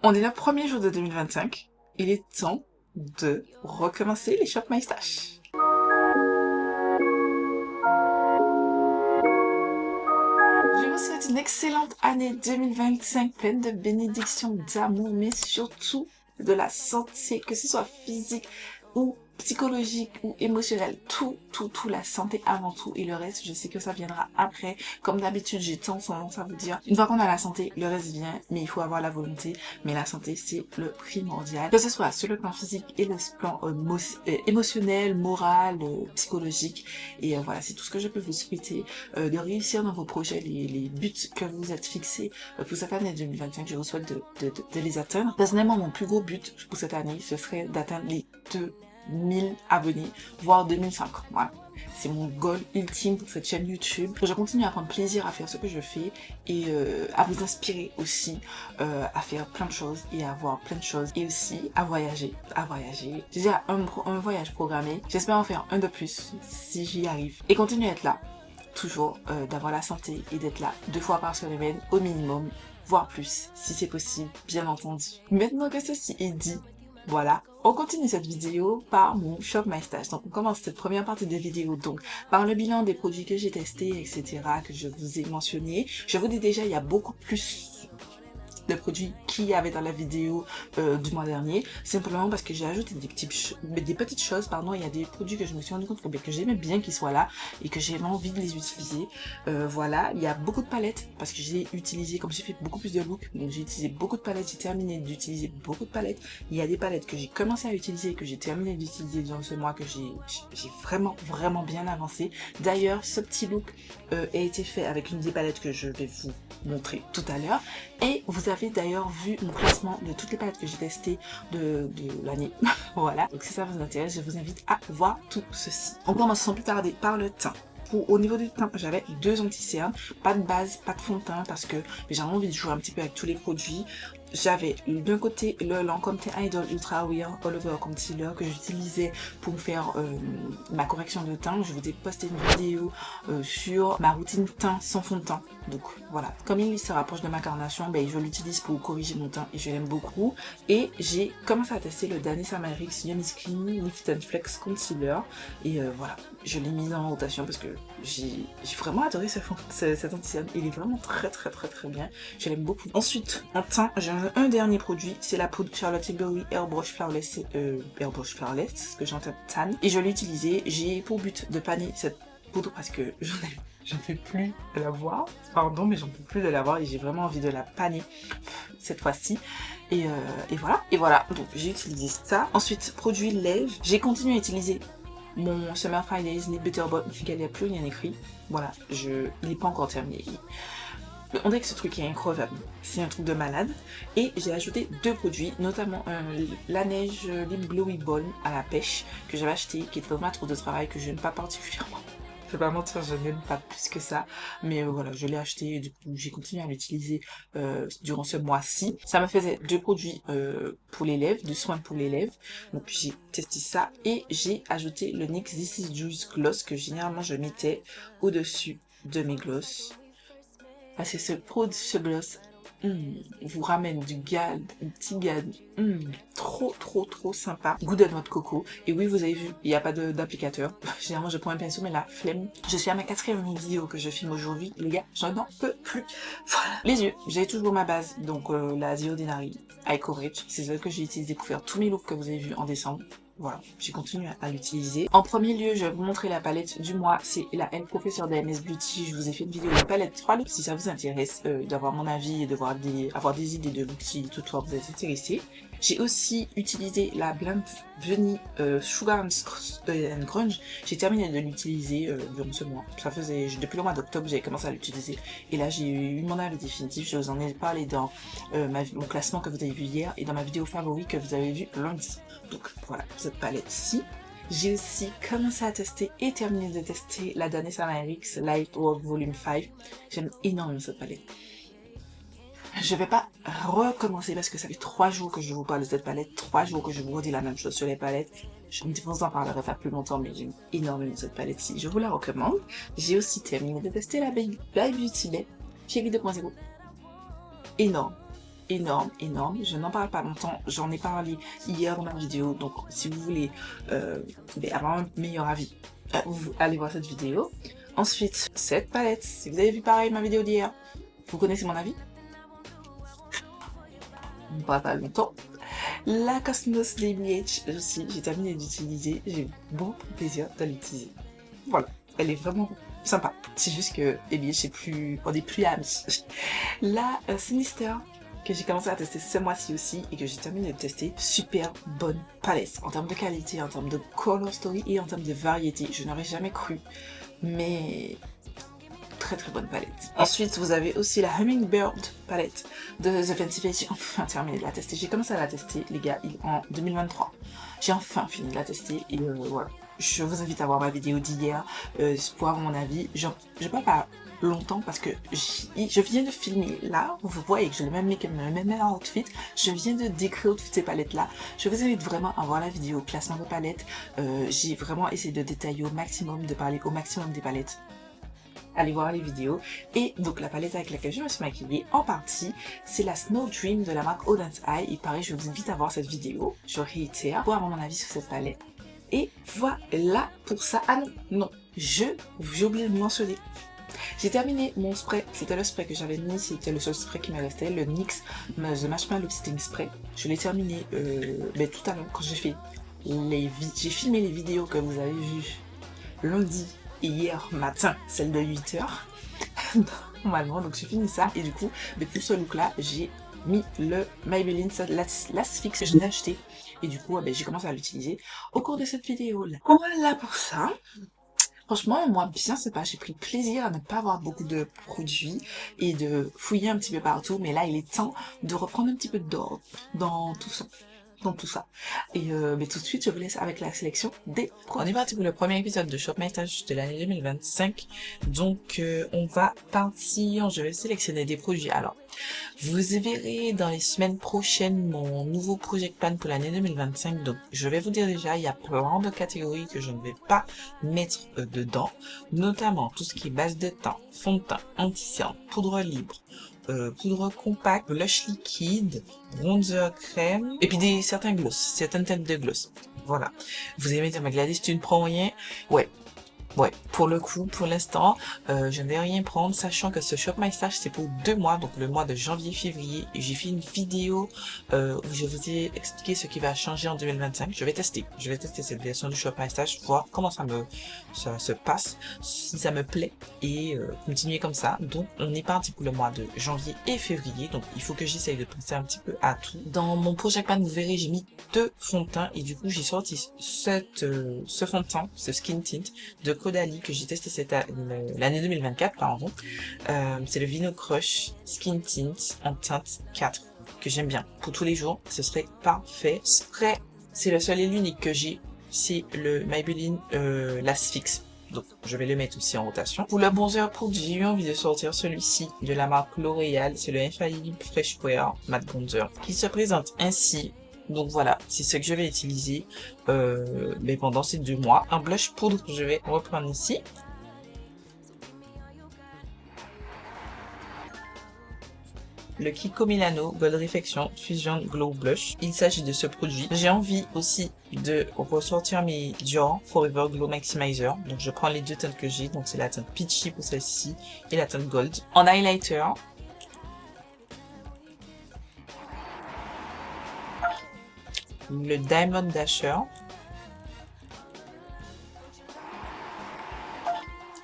On est le premier jour de 2025. Il est temps de recommencer les Shop My Stash. Je vous souhaite une excellente année 2025, pleine de bénédictions, d'amour, mais surtout de la santé, que ce soit physique ou psychologique ou émotionnelle, tout, la santé avant tout, et le reste, je sais que ça viendra après. Comme d'habitude, j'ai tendance à vous dire, une fois qu'on a la santé, le reste vient, mais il faut avoir la volonté, mais la santé, c'est le primordial. Que ce soit sur le plan physique et le plan émotionnel, moral, psychologique, et voilà, c'est tout ce que je peux vous souhaiter, de réussir dans vos projets, les buts que vous êtes fixés pour cette année 2025, je vous souhaite de les atteindre. Personnellement, mon plus gros but pour cette année, ce serait d'atteindre les 2000 abonnés, voire 2050. Voilà. C'est mon goal ultime pour cette chaîne YouTube. Je continue à prendre plaisir à faire ce que je fais et à vous inspirer aussi à faire plein de choses et à voir plein de choses et aussi à voyager. J'ai déjà un voyage programmé. J'espère en faire un de plus si j'y arrive. Et continuer à être là. Toujours d'avoir la santé et d'être là 2 fois par semaine au minimum, voire plus si c'est possible, bien entendu. Maintenant que ceci est dit, voilà, on continue cette vidéo par mon Shop My Stash. Donc on commence cette première partie de vidéo donc par le bilan des produits que j'ai testés, etc., que je vous ai mentionné. Je vous dis déjà, il y a beaucoup plus de produits qu'il y avait dans la vidéo du mois dernier, simplement parce que j'ai ajouté des petites choses, il y a des produits que je me suis rendu compte que j'aimais bien qu'ils soient là et que j'avais envie de les utiliser. Voilà, il y a beaucoup de palettes parce que j'ai utilisé, comme j'ai fait beaucoup plus de looks, donc j'ai utilisé beaucoup de palettes, j'ai terminé d'utiliser beaucoup de palettes. Il y a des palettes que j'ai commencé à utiliser, que j'ai terminé d'utiliser dans ce mois, que j'ai vraiment bien avancé. D'ailleurs, ce petit look a été fait avec une des palettes que je vais vous montrer tout à l'heure, et vous avez d'ailleurs vu mon classement de toutes les palettes que j'ai testées de l'année. Voilà, donc si ça vous intéresse, je vous invite à voir tout ceci. On commence sans plus tarder par le teint. Au niveau du teint, j'avais 2 anti-cernes, pas de base, pas de fond de teint, parce que j'avais envie de jouer un petit peu avec tous les produits. J'avais d'un côté le Lancôme Teint Idol Ultra Wear All Over Concealer que j'utilisais pour faire ma correction de teint. Je vous ai posté une vidéo sur ma routine teint sans fond de teint. Donc voilà, comme il se rapproche de ma carnation, je l'utilise pour corriger mon teint et je l'aime beaucoup. Et j'ai commencé à tester le Danessa Myricks Yummy Skin Lift and Flex Concealer. Et voilà, je l'ai mis en rotation parce que j'ai vraiment adoré cet anti-cerne. Il est vraiment très bien. Je l'aime beaucoup. Ensuite, en teint, j'ai un dernier produit, c'est la poudre Charlotte Tilbury Airbrush Flawless, ce que j'entends tan. Et je l'ai utilisé. J'ai pour but de paner cette poudre parce que j'en peux plus de la voir. Pardon, mais j'en peux plus de la voir et j'ai vraiment envie de la paner cette fois-ci. Et voilà. Donc j'ai utilisé ça. Ensuite, produit lèvres. J'ai continué à utiliser mon Summer Fridays Lip Butter Balm. Il n'y a plus rien écrit. Voilà, il n'est pas encore terminé. On dirait que ce truc est incroyable, c'est un truc de malade. Et j'ai ajouté 2 produits, notamment la neige Lip Glowy Balm à la pêche que j'avais acheté, qui est dans ma trousse de travail, que je n'aime pas particulièrement. Je vais pas mentir, je n'aime pas plus que ça, mais voilà, je l'ai acheté et du coup j'ai continué à l'utiliser durant ce mois-ci. Ça me faisait 2 produits pour les lèvres, 2 soins pour les lèvres, donc j'ai testé ça et j'ai ajouté le NYX This Is Juice Gloss que généralement je mettais au-dessus de mes gloss. Parce que ce gloss vous ramène du gad, un petit gad, trop sympa. Goût de noix de coco. Et oui, vous avez vu, il n'y a pas d'applicateur. Généralement, je prends un pinceau, mais la flemme. Je suis à ma 4e vidéo que je filme aujourd'hui. Les gars, je n'en peux plus. Voilà. Les yeux, j'ai toujours ma base. Donc, la The Ordinary Eye Coverage. C'est celle que j'ai utilisée pour faire tous mes looks que vous avez vus en décembre. Voilà, j'ai continué à l'utiliser. En premier lieu, je vais vous montrer la palette du mois. C'est la Elle Professeur d'AMS Beauty. Je vous ai fait une vidéo de palette 3 looks si ça vous intéresse, d'avoir mon avis et avoir des idées de looks si toutefois vous êtes intéressé. J'ai aussi utilisé la Blunt Vanille Sugar and Grunge. J'ai terminé de l'utiliser durant ce mois. Ça faisait depuis le mois d'octobre j'ai commencé à l'utiliser. Et là j'ai eu mon avis définitif. Je vous en ai parlé dans mon classement que vous avez vu hier et dans ma vidéo favorite que vous avez vu lundi. Donc voilà, cette palette-ci. J'ai aussi commencé à tester et terminé de tester la Danessa Myricks Light Work Volume 5. J'aime énormément cette palette. Je vais pas recommencer parce que ça fait 3 jours que je vous parle de cette palette, 3 jours que je vous redis la même chose sur les palettes. Je vous en parlerai pas plus longtemps, mais j'aime énormément cette palette-ci. Je vous la recommande. J'ai aussi terminé de tester la By Beauty Bay Fairy 2.0. Énorme. énorme, énorme. Je n'en parle pas longtemps, j'en ai parlé hier dans ma vidéo, donc si vous voulez avoir un meilleur avis, vous allez voir cette vidéo. Ensuite, cette palette, si vous avez vu pareil ma vidéo d'hier, vous connaissez mon avis. Pas longtemps. La Cosmos DBH aussi, j'ai terminé d'utiliser, j'ai beaucoup de plaisir de l'utiliser. Voilà, elle est vraiment sympa. C'est juste que DBH on est plus amis. La Sinister, que j'ai commencé à tester ce mois-ci aussi et que j'ai terminé de tester, super bonne palette en termes de qualité, en termes de color story et en termes de variété. Je n'aurais jamais cru, mais très bonne palette. Ensuite, vous avez aussi la Hummingbird palette de The Fenty Face. J'ai enfin terminé de la tester. J'ai commencé à la tester, les gars, en 2023. J'ai enfin fini de la tester et voilà. Je vous invite à voir ma vidéo d'hier pour avoir mon avis. Je parle pas longtemps parce que je viens de filmer là. Vous voyez que j'ai le même make-up, le même outfit. Je viens de décrire toutes ces palettes là. Je vous invite vraiment à voir la vidéo classement de palettes. J'ai vraiment essayé de détailler au maximum, de parler au maximum des palettes. Allez voir les vidéos. Et donc la palette avec laquelle je me suis maquillée en partie, c'est la Snow Dream de la marque Audence Eye. Et pareil, je vous invite à voir cette vidéo, je réitère, pour avoir mon avis sur cette palette. Et voilà pour ça. Ah non, j'ai oublié de mentionner. J'ai terminé mon spray, c'était le spray que j'avais mis, c'était le seul spray qui me restait, le NYX The Marshmallow Setting Spray. Je l'ai terminé tout à l'heure quand j'ai fait j'ai filmé les vidéos que vous avez vues lundi et hier matin, celle de 8h. Normalement, donc j'ai fini ça et du coup, pour ce look là, j'ai mis le Maybelline Last Fix que je l'ai acheté et du coup j'ai commencé à l'utiliser au cours de cette vidéo là. Voilà pour ça. Franchement, moi, bien c'est pas, j'ai pris plaisir à ne pas avoir beaucoup de produits et de fouiller un petit peu partout, mais là, il est temps de reprendre un petit peu d'ordre dans tout ça. Et tout de suite, je vous laisse avec la sélection des produits. On est parti pour le premier épisode de Shop My Stash de l'année 2025. Donc, on va partir, je vais sélectionner des produits. Alors, vous verrez dans les semaines prochaines mon nouveau project plan pour l'année 2025. Donc, je vais vous dire déjà, il y a plein de catégories que je ne vais pas mettre dedans. Notamment, tout ce qui est base de teint, fond de teint, anti-cerne, poudre libre, poudre compacte, blush liquide, bronzer crème, et puis certains gloss, certaines teintes de gloss. Voilà. Vous allez me dire, mais Gladys, tu ne prends rien? Ouais, pour le coup, pour l'instant, je ne vais rien prendre, sachant que ce Shop My Stash, c'est pour 2 mois, donc le mois de janvier-février, et j'ai fait une vidéo où je vous ai expliqué ce qui va changer en 2025. Je vais tester cette version du Shop My Stash, voir comment ça se passe, si ça me plaît, et continuer comme ça. Donc, on est parti pour le mois de janvier et février, donc il faut que j'essaye de penser un petit peu à tout. Dans mon project plan, vous verrez, j'ai mis 2 fonds de teint, et du coup, j'ai sorti ce fond de teint, ce skin tint, de Caudalie que j'ai testé l'année 2024 pardon. C'est le Vino Crush Skin Tint en teinte 4 que j'aime bien pour tous les jours, ce serait parfait. Spray, c'est le seul et l'unique que j'ai, c'est le Maybelline Last Fix, donc je vais le mettre aussi en rotation. Pour le bronzer poudre, j'ai eu envie de sortir celui-ci de la marque L'Oréal, c'est le Infaillible Fresh Wear Matte Bronzer qui se présente ainsi. Donc voilà, c'est ce que je vais utiliser pendant ces 2 mois. Un blush poudre que je vais reprendre ici. Le Kiko Milano Gold Reflection Fusion Glow Blush. Il s'agit de ce produit. J'ai envie aussi de ressortir mes Dior Forever Glow Maximizer. Donc je prends les 2 teintes que j'ai. Donc c'est la teinte Peachy pour celle-ci et la teinte Gold. En highlighter, le Diamond Dasher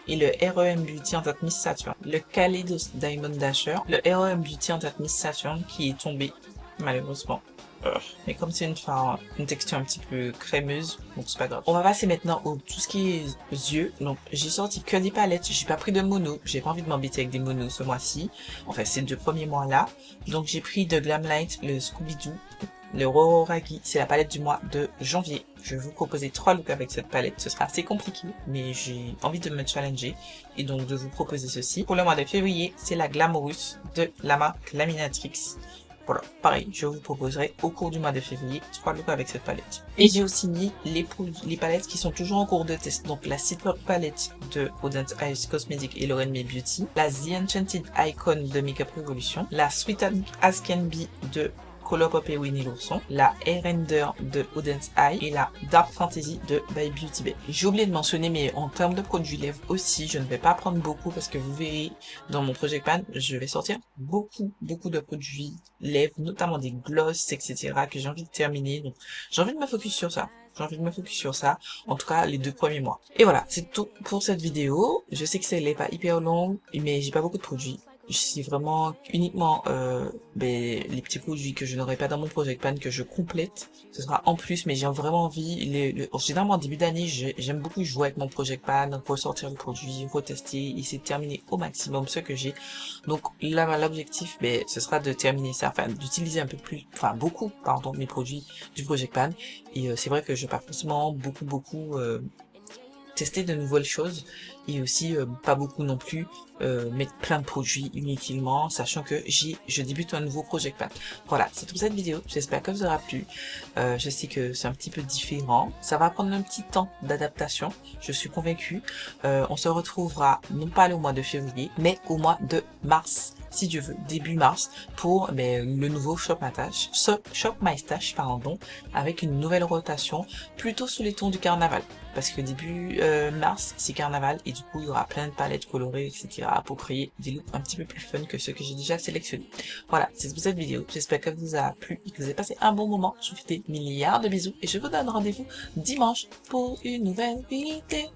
et le REM Beauty en teinte Miss Saturn. Le Kaleidos Diamond Dasher, le REM Beauty en teinte Miss Saturn qui est tombé malheureusement. Mais comme c'est une texture un petit peu crémeuse, donc c'est pas grave. On va passer maintenant au tout ce qui est yeux. Donc j'ai sorti que des palettes, j'ai pas pris de mono, j'ai pas envie de m'embêter avec des monos ce mois-ci. Enfin ces 2 premiers mois là. Donc j'ai pris de Glamlight, le Scooby-Doo, le Roragi, c'est la palette du mois de janvier. Je vais vous proposer 3 looks avec cette palette. Ce sera assez compliqué, mais j'ai envie de me challenger et donc de vous proposer ceci. Pour le mois de février, c'est la Glamorous de la marque Laminatrix. voilà, pareil, je vous proposerai au cours du mois de février 3 looks avec cette palette. Et j'ai aussi mis les palettes qui sont toujours en cours de test. Donc la City palette de Audence Eyes Cosmetics et Lauren May Beauty, la The Enchanted Icon de Makeup Revolution, la Sweet as Can Be de Colourpop et Winnie l'ourson, la Air Render de Audence Eye et la Dark Fantasy de By Beauty Bay. J'ai oublié de mentionner, mais en termes de produits lèvres aussi, je ne vais pas prendre beaucoup parce que vous verrez dans mon Project Pan, je vais sortir beaucoup de produits lèvres, notamment des gloss, etc. que j'ai envie de terminer. Donc j'ai envie de me focus sur ça. J'ai envie de me focus sur ça, en tout cas les 2 premiers mois. Et voilà, c'est tout pour cette vidéo. Je sais que ça n'est pas hyper long, mais j'ai pas beaucoup de produits. C'est vraiment uniquement les petits produits que je n'aurai pas dans mon Project Pan que je complète. Ce sera en plus, mais j'ai vraiment envie, généralement en début d'année, j'aime beaucoup jouer avec mon Project Pan, ressortir le produit, retester, essayer de terminer au maximum ce que j'ai. Donc là, l'objectif, ce sera de terminer ça, enfin d'utiliser un peu plus, beaucoup, mes produits du Project Pan. Et c'est vrai que je vais pas forcément beaucoup tester de nouvelles choses et aussi pas beaucoup non plus mettre plein de produits inutilement, sachant que je débute un nouveau Project Pan. Voilà, c'est toute cette vidéo, j'espère que vous aura plu. Je sais que c'est un petit peu différent, ça va prendre un petit temps d'adaptation, je suis convaincue. On se retrouvera non pas au mois de février, mais au mois de mars, si Dieu veut, début mars, pour le nouveau Shop My Stash, avec une nouvelle rotation, plutôt sous les tons du carnaval. Parce que début mars, c'est carnaval, et du coup, il y aura plein de palettes colorées, etc. pour créer des looks un petit peu plus fun que ceux que j'ai déjà sélectionnés. Voilà, c'est pour cette vidéo. J'espère qu'elle vous a plu et que vous avez passé un bon moment. Je vous fais des milliards de bisous, et je vous donne rendez-vous dimanche pour une nouvelle vidéo.